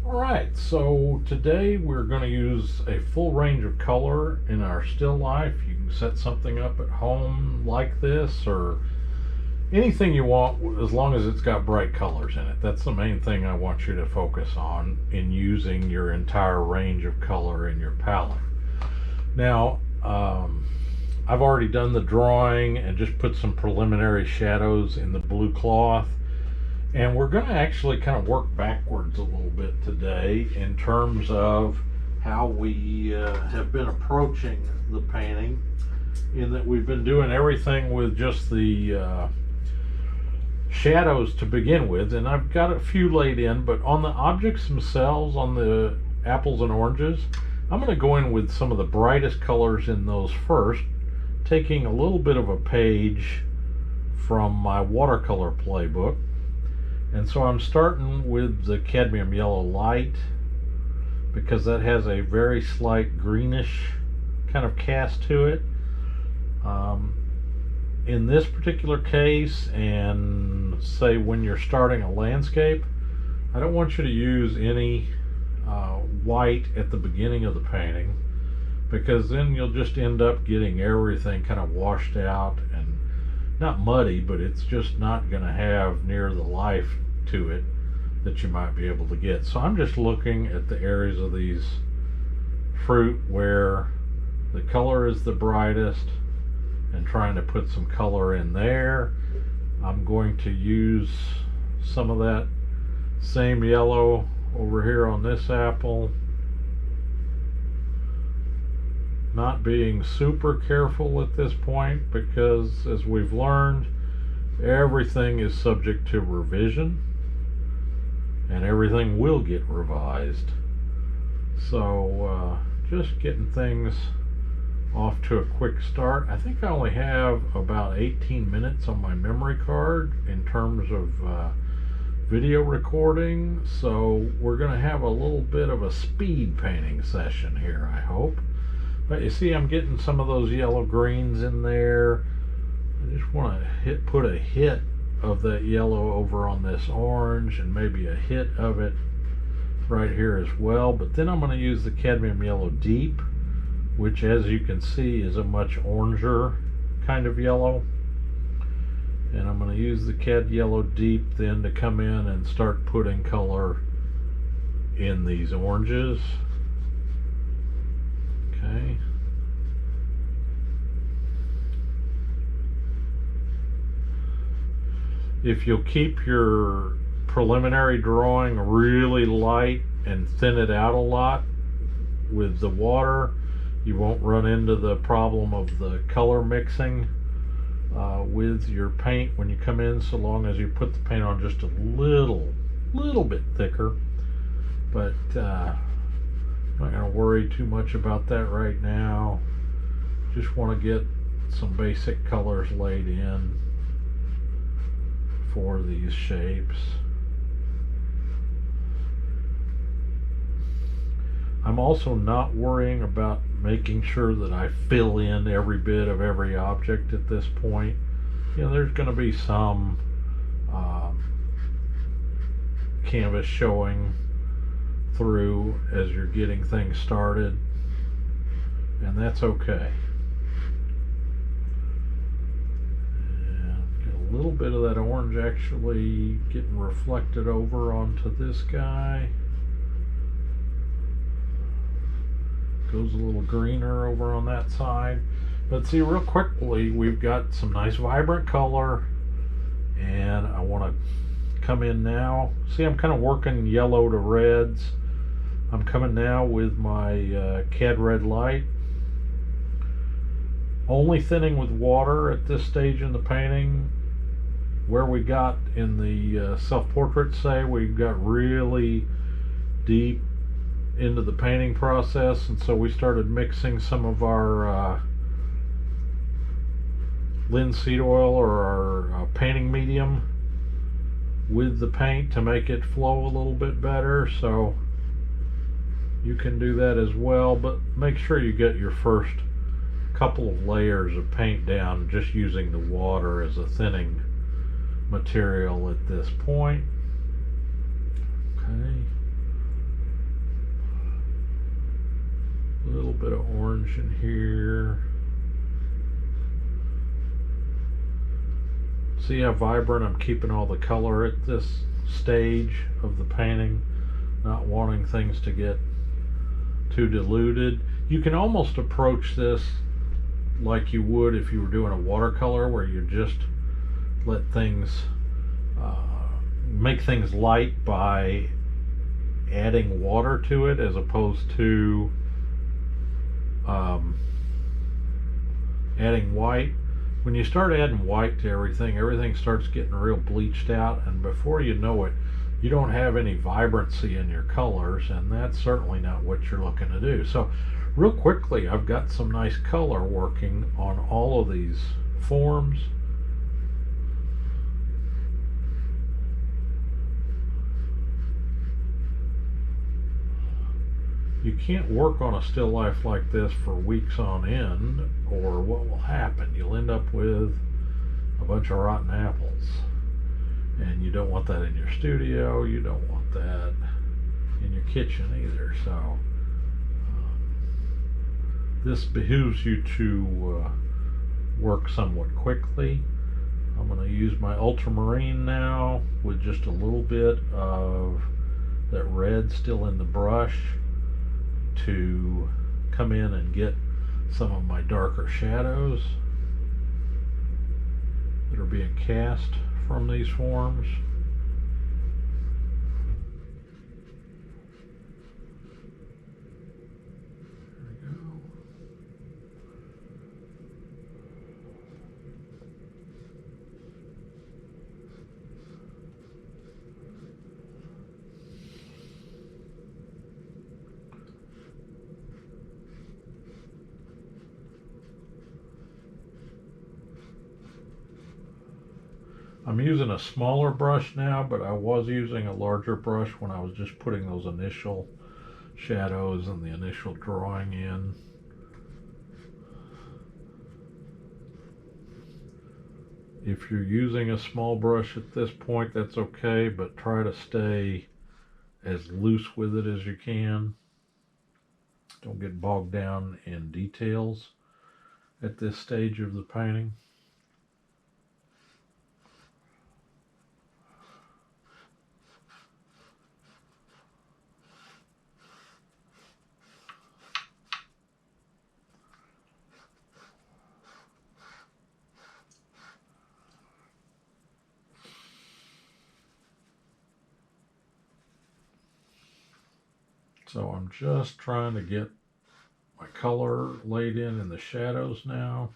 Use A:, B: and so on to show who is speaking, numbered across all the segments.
A: Alright, so today we're going to use a full range of color in our still life. You can set something up at home like this or anything you want as long as it's got bright colors in it. That's the main thing I want you to focus on in using your entire range of color in your palette. Now, I've already done the drawing and just put some preliminary shadows in the blue cloth. And we're going to actually kind of work backwards a little bit today in terms of how we have been approaching the painting, in that we've been doing everything with just the shadows to begin with, and I've got a few laid in, but on the objects themselves, on the apples and oranges, I'm going to go in with some of the brightest colors in those first, taking a little bit of a page from my watercolor playbook. And so I'm starting with the cadmium yellow light because that has a very slight greenish kind of cast to it. In this particular case, and say when you're starting a landscape, I don't want you to use any white at the beginning of the painting, because then you'll just end up getting everything kind of washed out and not muddy, but it's just not going to have near the life to it that you might be able to get. So I'm just looking at the areas of these fruit where the color is the brightest and trying to put some color in there. I'm going to use some of that same yellow over here on this apple, not being super careful at this point because, as we've learned, everything is subject to revision and everything will get revised. So just getting things off to a quick start. I think I only have about 18 minutes on my memory card in terms of video recording, so we're going to have a little bit of a speed painting session here, I hope. But you see, I'm getting some of those yellow greens in there. I just want to put a hit of that yellow over on this orange, and maybe a hit of it right here as well. But then I'm going to use the cadmium yellow deep, which, as you can see, is a much oranger kind of yellow. And I'm going to use the cad yellow deep then to come in and start putting color in these oranges. Okay. If you'll keep your preliminary drawing really light and thin it out a lot with the water, you won't run into the problem of the color mixing with your paint when you come in, so long as you put the paint on just a little bit thicker. But I'm not going to worry too much about that right now. Just want to get some basic colors laid in for these shapes. I'm also not worrying about making sure that I fill in every bit of every object at this point. You know, there's going to be some canvas showing through as you're getting things started, and that's okay. And get a little bit of that orange actually getting reflected over onto this guy. Goes a little greener over on that side. But see, real quickly, we've got some nice vibrant color, and I want to come in now. See, I'm kind of working yellow to reds. I'm coming now with my cad red light, only thinning with water at this stage in the painting. Where we got in the self-portrait, say, we've got really deep into the painting process, and so we started mixing some of our linseed oil or our painting medium with the paint to make it flow a little bit better. So you can do that as well, but make sure you get your first couple of layers of paint down just using the water as a thinning material at this point. Okay. bit of orange in here. See how vibrant I'm keeping all the color at this stage of the painting, not wanting things to get too diluted. You can almost approach this like you would if you were doing a watercolor, where you just let things make things light by adding water to it, as opposed to adding white. When you start adding white to everything starts getting real bleached out, and before you know it, you don't have any vibrancy in your colors, and that's certainly not what you're looking to do. So real quickly, I've got some nice color working on all of these forms. You can't work on a still life like this for weeks on end, or what will happen? You'll end up with a bunch of rotten apples. And you don't want that in your studio, you don't want that in your kitchen either. So this behooves you to work somewhat quickly. I'm going to use my ultramarine now with just a little bit of that red still in the brush to come in and get some of my darker shadows that are being cast from these forms. There we go. I'm using a smaller brush now, but I was using a larger brush when I was just putting those initial shadows and the initial drawing in. If you're using a small brush at this point, that's okay, but try to stay as loose with it as you can. Don't get bogged down in details at this stage of the painting. So I'm just trying to get my color laid in the shadows now.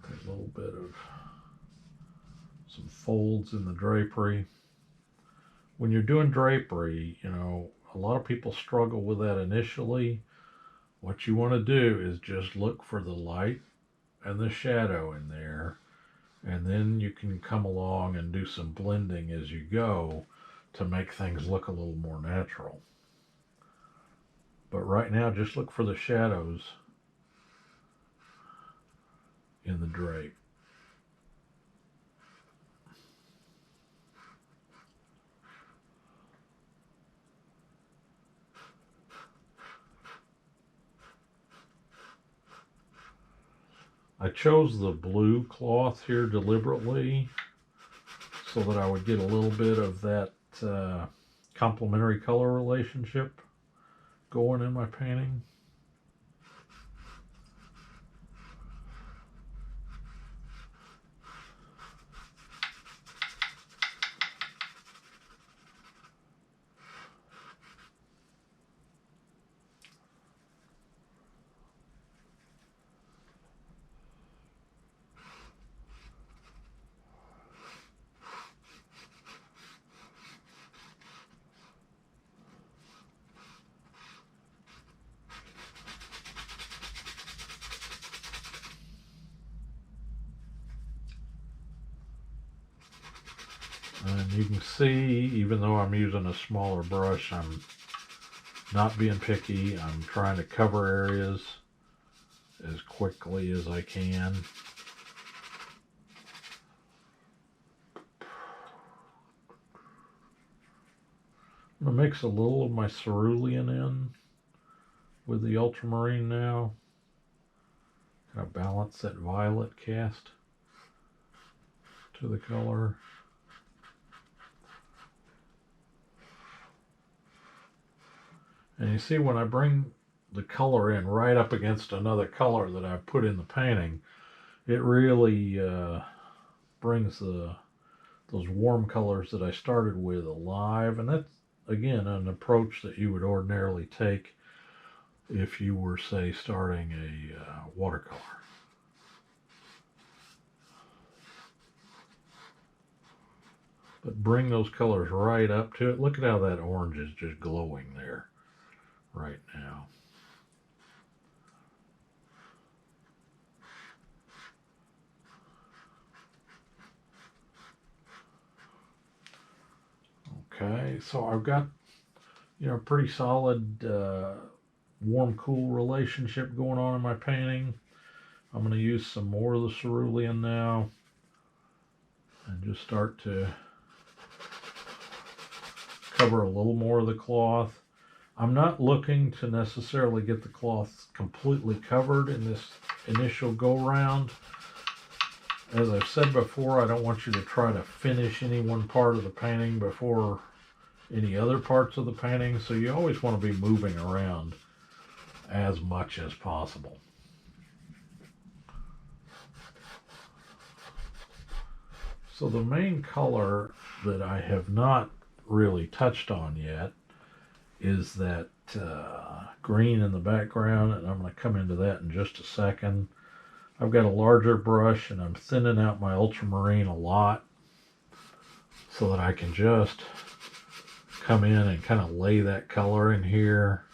A: A little bit of some folds in the drapery. When you're doing drapery, you know, a lot of people struggle with that initially. What you want to do is just look for the light and the shadow in there, and then you can come along and do some blending as you go to make things look a little more natural. But right now, just look for the shadows in the drape. I chose the blue cloth here deliberately so that I would get a little bit of that complementary color relationship going in my painting. And you can see, even though I'm using a smaller brush, I'm not being picky. I'm trying to cover areas as quickly as I can. I'm going to mix a little of my cerulean in with the ultramarine now. Kind of balance that violet cast to the color. And you see when I bring the color in right up against another color that I put in the painting, it really brings those warm colors that I started with alive. And that's, again, an approach that you would ordinarily take if you were, say, starting a watercolor. But bring those colors right up to it. Look at how that orange is just glowing there right now. Okay, so I've got, a pretty solid warm-cool relationship going on in my painting. I'm going to use some more of the cerulean now and just start to cover a little more of the cloth. I'm not looking to necessarily get the cloth completely covered in this initial go-round. As I've said before, I don't want you to try to finish any one part of the painting before any other parts of the painting, so you always want to be moving around as much as possible. So the main color that I have not really touched on yet is that green in the background, and I'm going to come into that in just a second. I've got a larger brush and I'm thinning out my ultramarine a lot so that I can just come in and kind of lay that color in here.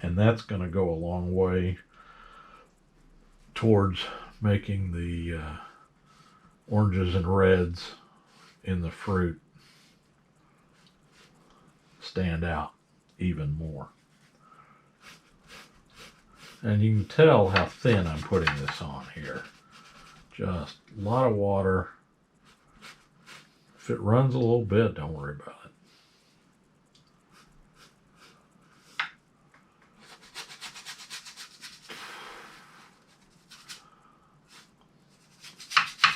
A: And that's going to go a long way towards making the oranges and reds in the fruit stand out even more. And you can tell how thin I'm putting this on here. Just a lot of water. If it runs a little bit, don't worry about it.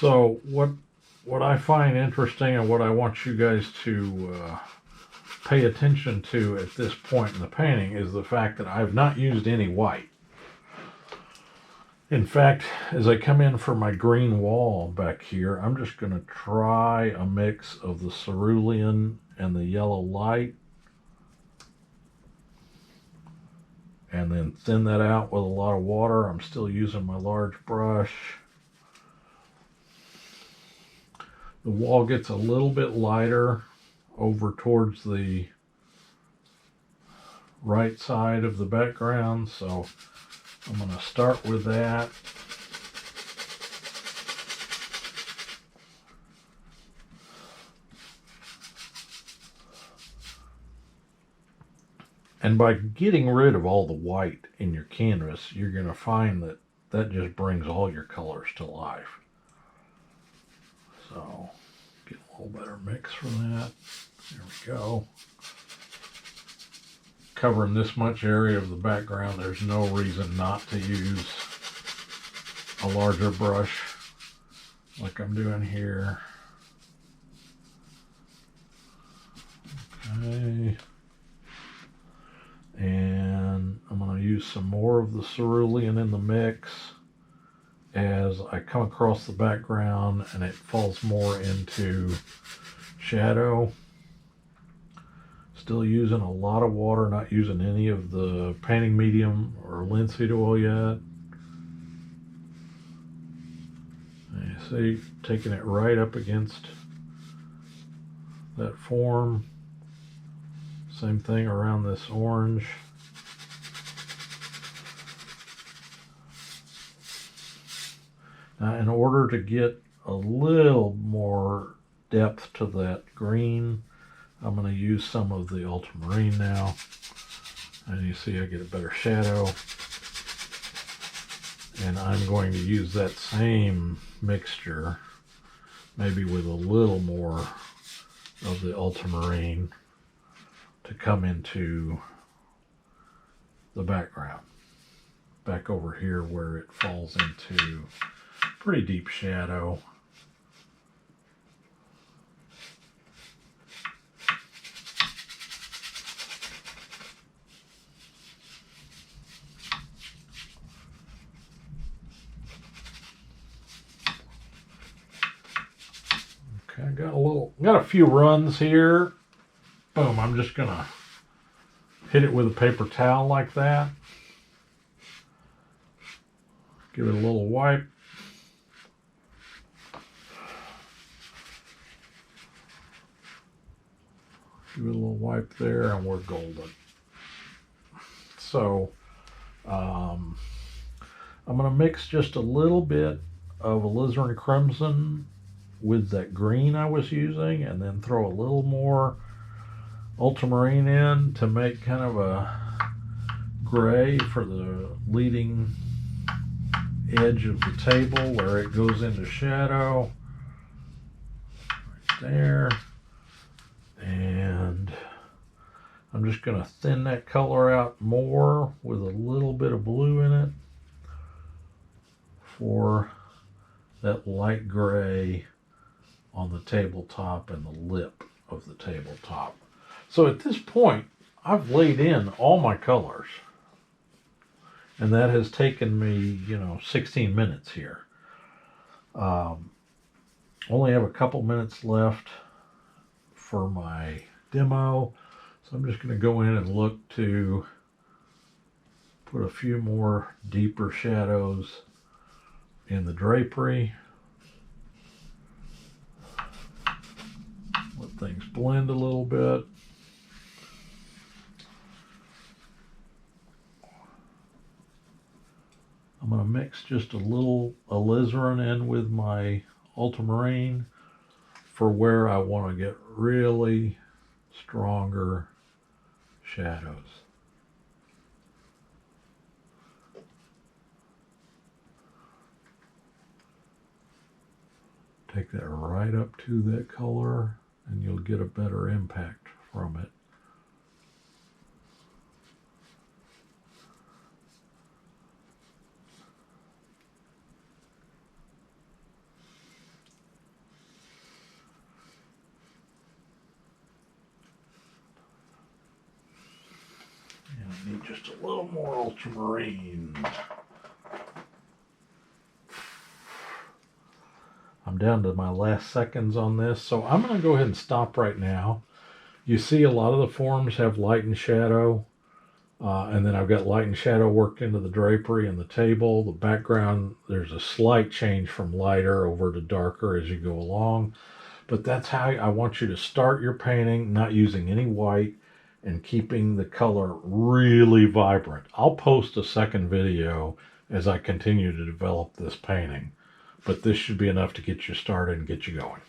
A: So what I find interesting and what I want you guys to pay attention to at this point in the painting is the fact that I've not used any white. In fact, as I come in for my green wall back here, I'm just going to try a mix of the cerulean and the yellow light, and then thin that out with a lot of water. I'm still using my large brush. The wall gets a little bit lighter over towards the right side of the background, so I'm going to start with that. And by getting rid of all the white in your canvas, you're going to find that that just brings all your colors to life. So, get a little better mix from that. There we go. Covering this much area of the background, there's no reason not to use a larger brush like I'm doing here. Okay. And I'm going to use some more of the cerulean in the mix as I come across the background and it falls more into shadow. Still using a lot of water, not using any of the painting medium or linseed oil yet. And you see, taking it right up against that form. Same thing around this orange. Now, in order to get a little more depth to that green, I'm going to use some of the ultramarine now. And you see I get a better shadow And I'm going to use that same mixture, maybe with a little more of the ultramarine, to come into the background. Back over here where it falls into pretty deep shadow. Okay, got a few runs here. Boom, I'm just gonna hit it with a paper towel like that. Give it a little wipe. Give it a little wipe there, and we're golden. So I'm going to mix just a little bit of alizarin crimson with that green I was using, and then throw a little more ultramarine in to make kind of a gray for the leading edge of the table where it goes into shadow. Right there. And I'm just going to thin that color out more with a little bit of blue in it for that light gray on the tabletop and the lip of the tabletop. So at this point, I've laid in all my colors. And that has taken me, 16 minutes here. Only have a couple minutes left for my demo. So I'm just going to go in and look to put a few more deeper shadows in the drapery. Let things blend a little bit. I'm going to mix just a little alizarin in with my ultramarine for where I want to get really stronger shadows. Take that right up to that color and you'll get a better impact from it. I need just a little more ultramarine. I'm down to my last seconds on this, so I'm going to go ahead and stop right now. You see a lot of the forms have light and shadow, and then I've got light and shadow worked into the drapery and the table. The background, there's a slight change from lighter over to darker as you go along, but that's how I want you to start your painting, not using any white, and keeping the color really vibrant. I'll post a second video as I continue to develop this painting, but this should be enough to get you started and get you going.